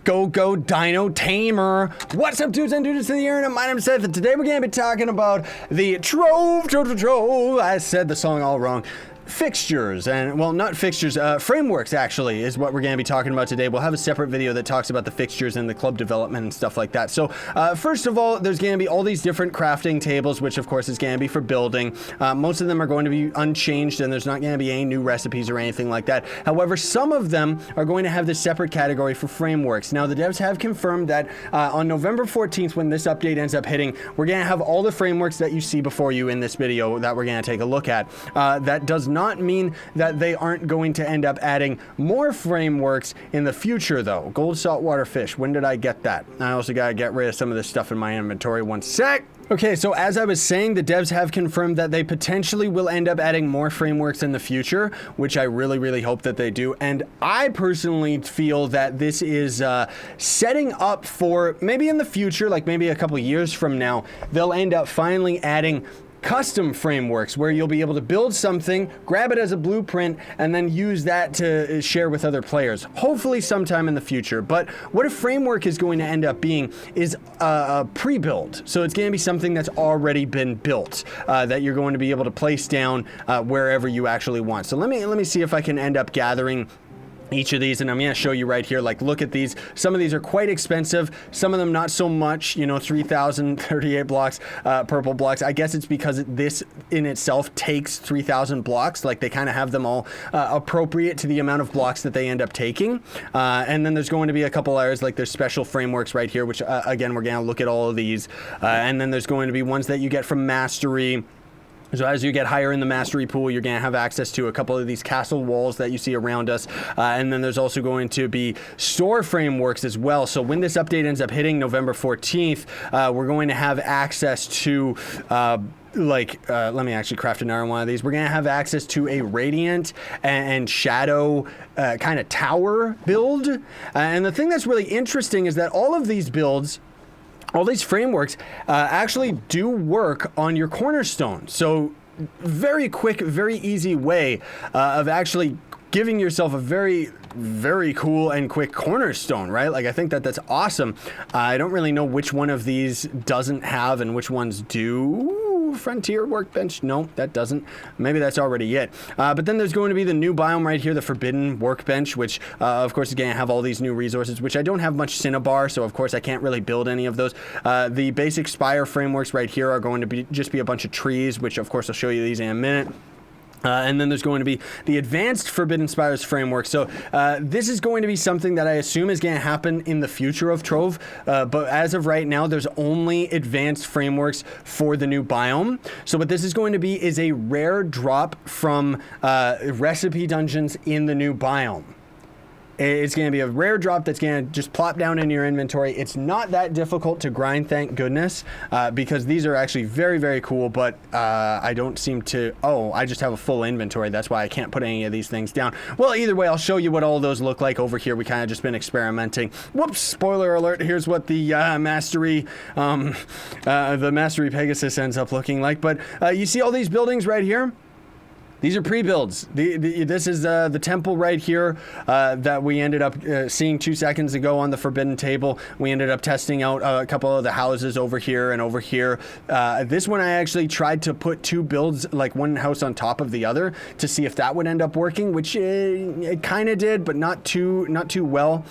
Go Dino Tamer. What's up, dudes and dudes to the internet? My name is Seth, and today we're going to be talking about the Trove. I said the song all wrong. Fixtures, and well, not fixtures, frameworks actually is what we're going to be talking about today. We'll have a separate video that talks about the fixtures and the club development and stuff like that. So first of all, there's going to be all these different crafting tables, which of course is going to be for building. Most of them are going to be unchanged, and there's not going to be any new recipes or anything like that. However, some of them are going to have this separate category for frameworks. Now, the devs have confirmed that on November 14th, when this update ends up hitting, we're going to have all the frameworks that you see before you in this video that we're going to take a look at. That does not mean that they aren't going to end up adding more frameworks in the future, though. Gold saltwater fish. When did I get that? I also got to get rid of some of this stuff in my inventory. One sec. Okay, so as I was saying, the devs have confirmed that they potentially will end up adding more frameworks in the future, which I really hope that they do. And I personally feel that this is setting up for maybe in the future, like maybe a couple years from now, they'll end up finally adding custom frameworks where you'll be able to build something, grab it as a blueprint, and then use that to share with other players, hopefully sometime in the future. But what a framework is going to end up being is a pre-build. So it's going to be something that's already been built that you're going to be able to place down wherever you actually want. So let me see if I can end up gathering each of these, and I'm going to show you right here. Like, look at these. Some of these are quite expensive, some of them not so much. You know, 3,038 blocks, purple blocks. I guess it's because this in itself takes 3,000 blocks. Like, they kind of have them all appropriate to the amount of blocks that they end up taking. And then there's going to be a couple others, like there's special frameworks right here, which again, we're going to look at all of these. And then there's going to be ones that you get from mastery. So as you get higher in the mastery pool, you're going to have access to a couple of these castle walls that you see around us. And then there's also going to be store frameworks as well. So when this update ends up hitting November 14th, we're going to have access to let me actually craft another one of these. We're going to have access to a radiant and shadow kind of tower build. And the thing that's really interesting is that all of these builds, all these frameworks actually do work on your cornerstone. So very quick, very easy way of actually giving yourself a very cool and quick cornerstone, right? Like, I think that that's awesome. I don't really know which one of these doesn't have and which ones do. Frontier workbench? No, that doesn't. Maybe that's already it. But then there's going to be the new biome right here, the forbidden workbench, which of course is going to have all these new resources, which I don't have much cinnabar, so of course I can't really build any of those. The basic spire frameworks right here are going to just be a bunch of trees, which of course I'll show you these in a minute. And then there's going to be the advanced Forbidden Spires framework. So this is going to be something that I assume is going to happen in the future of Trove. But as of right now, there's only advanced frameworks for the new biome. So what this is going to be is a rare drop from recipe dungeons in the new biome. It's going to be a rare drop that's going to just plop down in your inventory. It's not that difficult to grind, thank goodness, because these are actually very cool, but I don't seem to... Oh, I just have a full inventory. That's why I can't put any of these things down. Well, either way, I'll show you what all those look like over here. We kind of just been experimenting. Whoops, spoiler alert. Here's what the Mastery Pegasus ends up looking like. But you see all these buildings right here? These are pre-builds. This is the temple right here that we ended up seeing 2 seconds ago on the Forbidden Table. We ended up testing out a couple of the houses over here and over here. This one I actually tried to put two builds, like one house on top of the other, to see if that would end up working, which it kind of did, but not too well.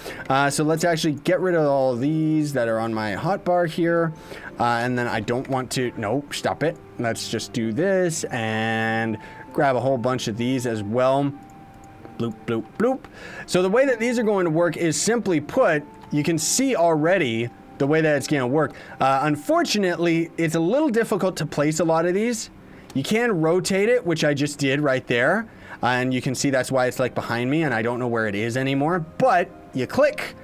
So let's actually get rid of all of these that are on my hotbar here. And then I don't want to... No, stop it. Let's just do this and grab a whole bunch of these as well. Bloop. So the way that these are going to work is, simply put, you can see already the way that it's going to work. Unfortunately, it's a little difficult to place a lot of these. You can rotate it, which I just did right there. And you can see that's why it's like behind me and I don't know where it is anymore. But you click,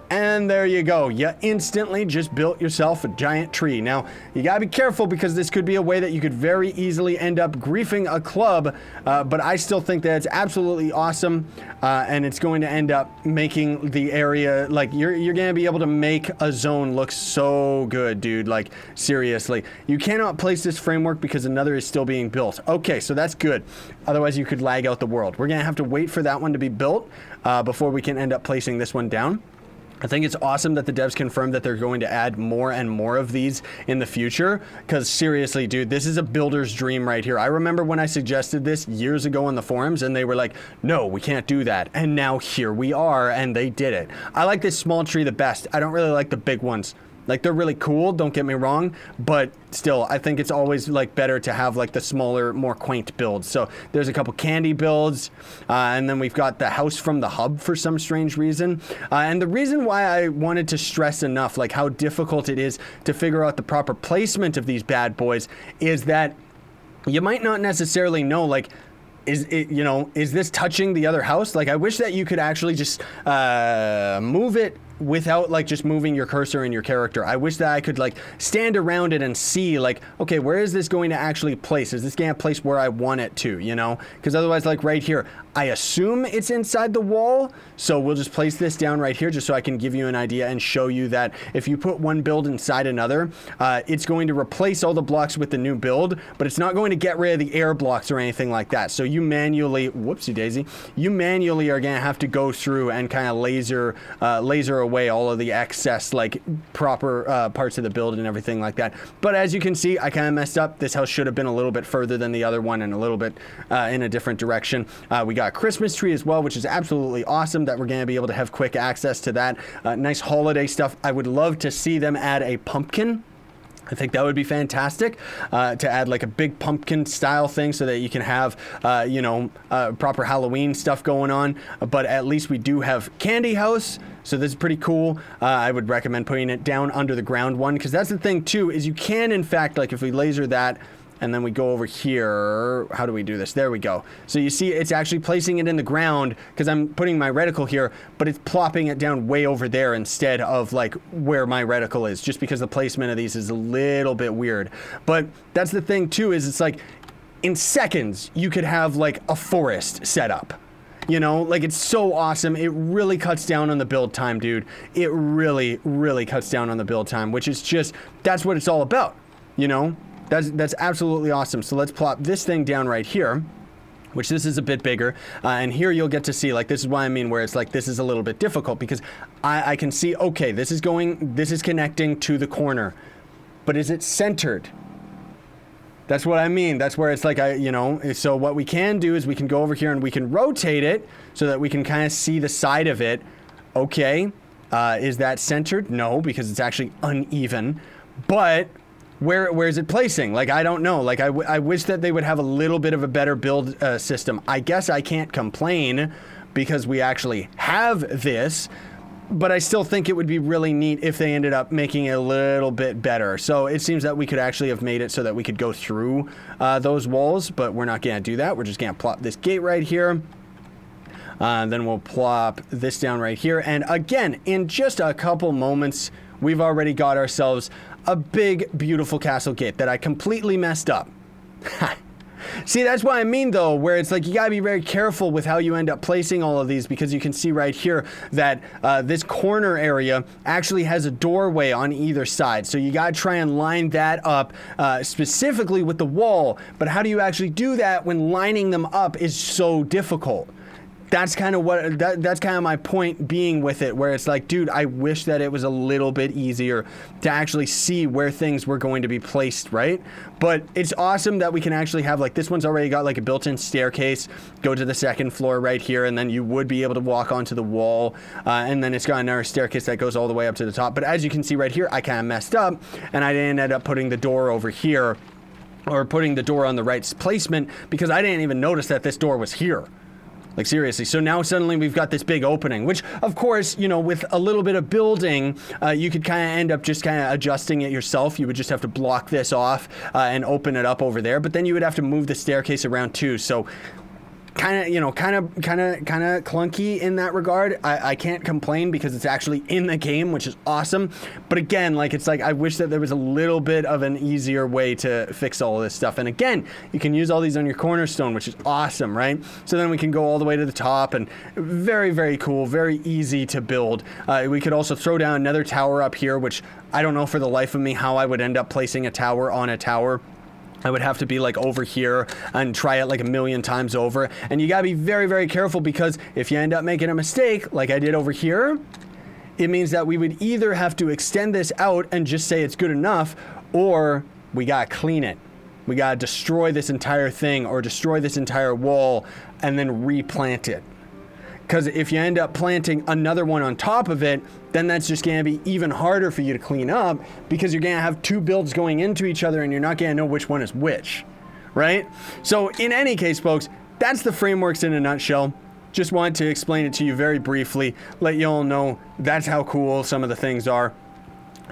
and there you go. You instantly just built yourself a giant tree. Now, you gotta be careful because this could be a way that you could very easily end up griefing a club, but I still think that it's absolutely awesome, and it's going to end up making the area, like, you're gonna be able to make a zone look so good, dude. Like, seriously. You cannot place this framework because another is still being built. Okay, so that's good. Otherwise, you could lag out the world. We're gonna have to wait for that one to be built before we can end up placing this one down. I think it's awesome that the devs confirmed that they're going to add more and more of these in the future, because seriously, dude, this is a builder's dream right here. I remember when I suggested this years ago on the forums, and they were like, no, we can't do that. And now here we are, and they did it. I like this small tree the best. I don't really like the big ones. Like, they're really cool, don't get me wrong, but still, I think it's always, like, better to have, like, the smaller, more quaint builds. So there's a couple candy builds, and then we've got the house from the hub for some strange reason. And the reason why I wanted to stress enough, like, how difficult it is to figure out the proper placement of these bad boys is that you might not necessarily know, like, is this touching the other house? Like, I wish that you could actually just move it without like just moving your cursor in your character. I wish that I could like stand around it and see like, okay, where is this going to actually place? Is this going to place where I want it to, you know? Because otherwise, like right here, I assume it's inside the wall. So we'll just place this down right here just so I can give you an idea and show you that if you put one build inside another, it's going to replace all the blocks with the new build, but it's not going to get rid of the air blocks or anything like that. So you manually, whoopsie daisy, you manually are going to have to go through and kind of laser away all of the excess like proper parts of the build and everything like that. But as you can see, I kind of messed up. This house should have been a little bit further than the other one and a little bit in a different direction. We got a Christmas tree as well, which is absolutely awesome that we're going to be able to have quick access to that. Nice holiday stuff. I would love to see them add a pumpkin. I think that would be fantastic to add like a big pumpkin style thing so that you can have, proper Halloween stuff going on. But at least we do have Candy House. So this is pretty cool. I would recommend putting it down under the ground one, because that's the thing too, is you can in fact, like if we laser that and then we go over here, how do we do this? There we go. So you see it's actually placing it in the ground because I'm putting my reticle here, but it's plopping it down way over there instead of like where my reticle is, just because the placement of these is a little bit weird. But that's the thing too, is it's like in seconds you could have like a forest set up. You know, like it's so awesome. It really cuts down on the build time, dude. It really, really cuts down on the build time, which is just, that's what it's all about, you know? That's absolutely awesome. So let's plop this thing down right here, which this is a bit bigger. And here you'll get to see, like, this is what I mean, where it's like, this is a little bit difficult because I can see, okay, this is connecting to the corner, but is it centered? That's what I mean. That's where it's like, so what we can do is we can go over here and we can rotate it so that we can kind of see the side of it. Okay. Is that centered? No, because it's actually uneven, but where is it placing? Like, I don't know. Like, I wish that they would have a little bit of a better build system. I guess I can't complain because we actually have this, but I still think it would be really neat if they ended up making it a little bit better. So it seems that we could actually have made it so that we could go through those walls, but we're not going to do that. We're just going to plop this gate right here. Then we'll plop this down right here. And again, in just a couple moments, we've already got ourselves a big, beautiful castle gate that I completely messed up. See, that's what I mean, though, where it's like you gotta be very careful with how you end up placing all of these, because you can see right here that this corner area actually has a doorway on either side. So you gotta try and line that up specifically with the wall. But how do you actually do that when lining them up is so difficult? That's kind of what that's kind of my point being with it, where it's like, dude, I wish that it was a little bit easier to actually see where things were going to be placed, right? But it's awesome that we can actually have, like, this one's already got like a built-in staircase, go to the second floor right here, and then you would be able to walk onto the wall, and then it's got another staircase that goes all the way up to the top. But as you can see right here, I kind of messed up, and I didn't end up putting the door over here, or putting the door on the right placement, because I didn't even notice that this door was here. Like, seriously. So now suddenly we've got this big opening, which, of course, you know, with a little bit of building, you could kind of end up just kind of adjusting it yourself. You would just have to block this off and open it up over there. But then you would have to move the staircase around too. So kind of clunky in that regard. I can't complain because it's actually in the game, which is awesome. But again, like, it's like I wish that there was a little bit of an easier way to fix all of this stuff. And again, you can use all these on your cornerstone, which is awesome, right? So then we can go all the way to the top, and very, very cool, very easy to build. We could also throw down another tower up here, which I don't know for the life of me how I would end up placing a tower on a tower. I would have to be like over here and try it like a million times over. And you gotta be very, very careful, because if you end up making a mistake like I did over here, it means that we would either have to extend this out and just say it's good enough, or we gotta clean it. We gotta destroy this entire thing or destroy this entire wall and then replant it. Because if you end up planting another one on top of it, then that's just gonna be even harder for you to clean up, because you're gonna have two builds going into each other and you're not gonna know which one is which, right? So in any case, folks, that's the frameworks in a nutshell. Just wanted to explain it to you very briefly, let you all know that's how cool some of the things are.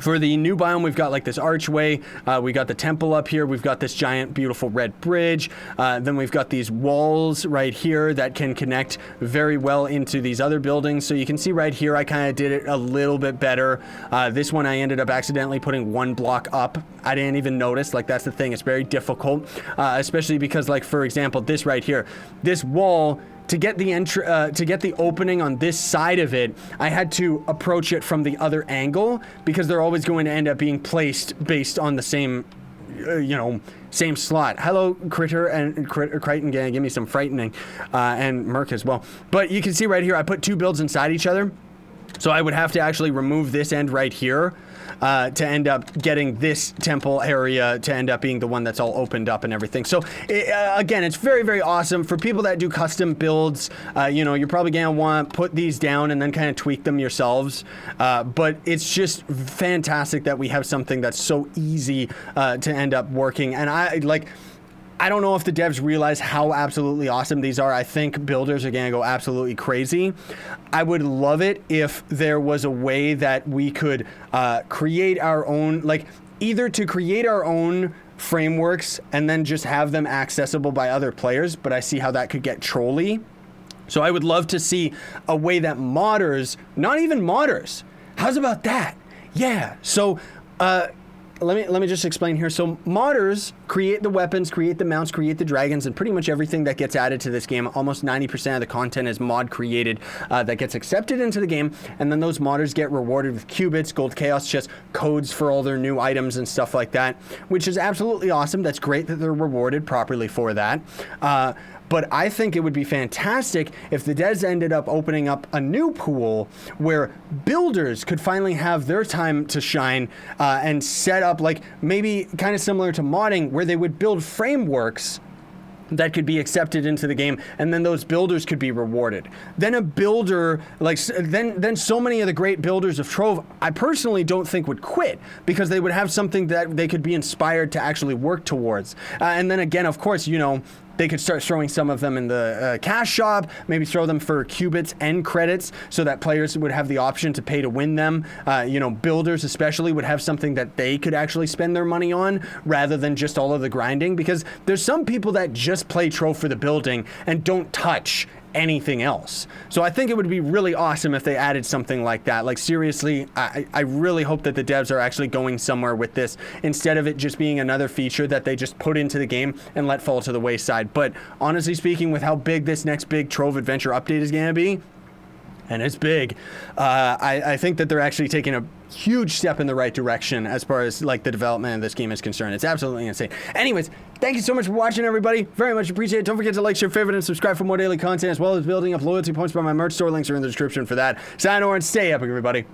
For the new biome, we've got like this archway, we got the temple up here, we've got this giant beautiful red bridge, then we've got these walls right here that can connect very well into these other buildings. So you can see right here, I kind of did it a little bit better. This one I ended up accidentally putting one block up. I didn't even notice. Like, that's the thing, it's very difficult, especially because, like, for example, this right here, this wall, to get the opening on this side of it, I had to approach it from the other angle, because they're always going to end up being placed based on the same, same slot. Hello, Critter and Crichton gang, give me some frightening, and Merc as well. But you can see right here, I put two builds inside each other. So I would have to actually remove this end right here to end up getting this temple area to end up being the one that's all opened up and everything. So again, it's very, very awesome for people that do custom builds. You're probably gonna want to put these down and then kind of tweak them yourselves. But it's just fantastic that we have something that's so easy to end up working. And I don't know if the devs realize how absolutely awesome these are. I think builders are going to go absolutely crazy. I would love it if there was a way that we could create our own, either to create our own frameworks and then just have them accessible by other players, but I see how that could get trolly. So I would love to see a way that modders, not even modders, how's about that? Yeah, so let me just explain here. So modders create the weapons, create the mounts, create the dragons, and pretty much everything that gets added to this game. Almost 90% of the content is mod created that gets accepted into the game, and then those modders get rewarded with qubits, gold chaos chests, codes for all their new items and stuff like that, which is absolutely awesome. That's great that they're rewarded properly for that. But I think it would be fantastic if the devs ended up opening up a new pool where builders could finally have their time to shine and set up, maybe kind of similar to modding, where they would build frameworks that could be accepted into the game, and then those builders could be rewarded. Then a builder, then so many of the great builders of Trove, I personally don't think would quit, because they would have something that they could be inspired to actually work towards. And then again, of course, they could start throwing some of them in the cash shop, maybe throw them for qubits and credits so that players would have the option to pay to win them. Builders especially would have something that they could actually spend their money on rather than just all of the grinding, because there's some people that just play Trove for the building and don't touch anything else. So I think it would be really awesome if they added something like that. Seriously, I really hope that the devs are actually going somewhere with this, instead of it just being another feature that they just put into the game and let fall to the wayside. But honestly speaking, with how big this next big Trove Adventure update is going to be, and it's big, I think that they're actually taking a huge step in the right direction as far as the development of this game is concerned. It's absolutely insane. Anyways, thank you so much for watching, everybody. Very much appreciate it. Don't forget to like, share, favorite, and subscribe for more daily content, as well as building up loyalty points by my merch store. Links are in the description for that. Sign on and stay epic, everybody.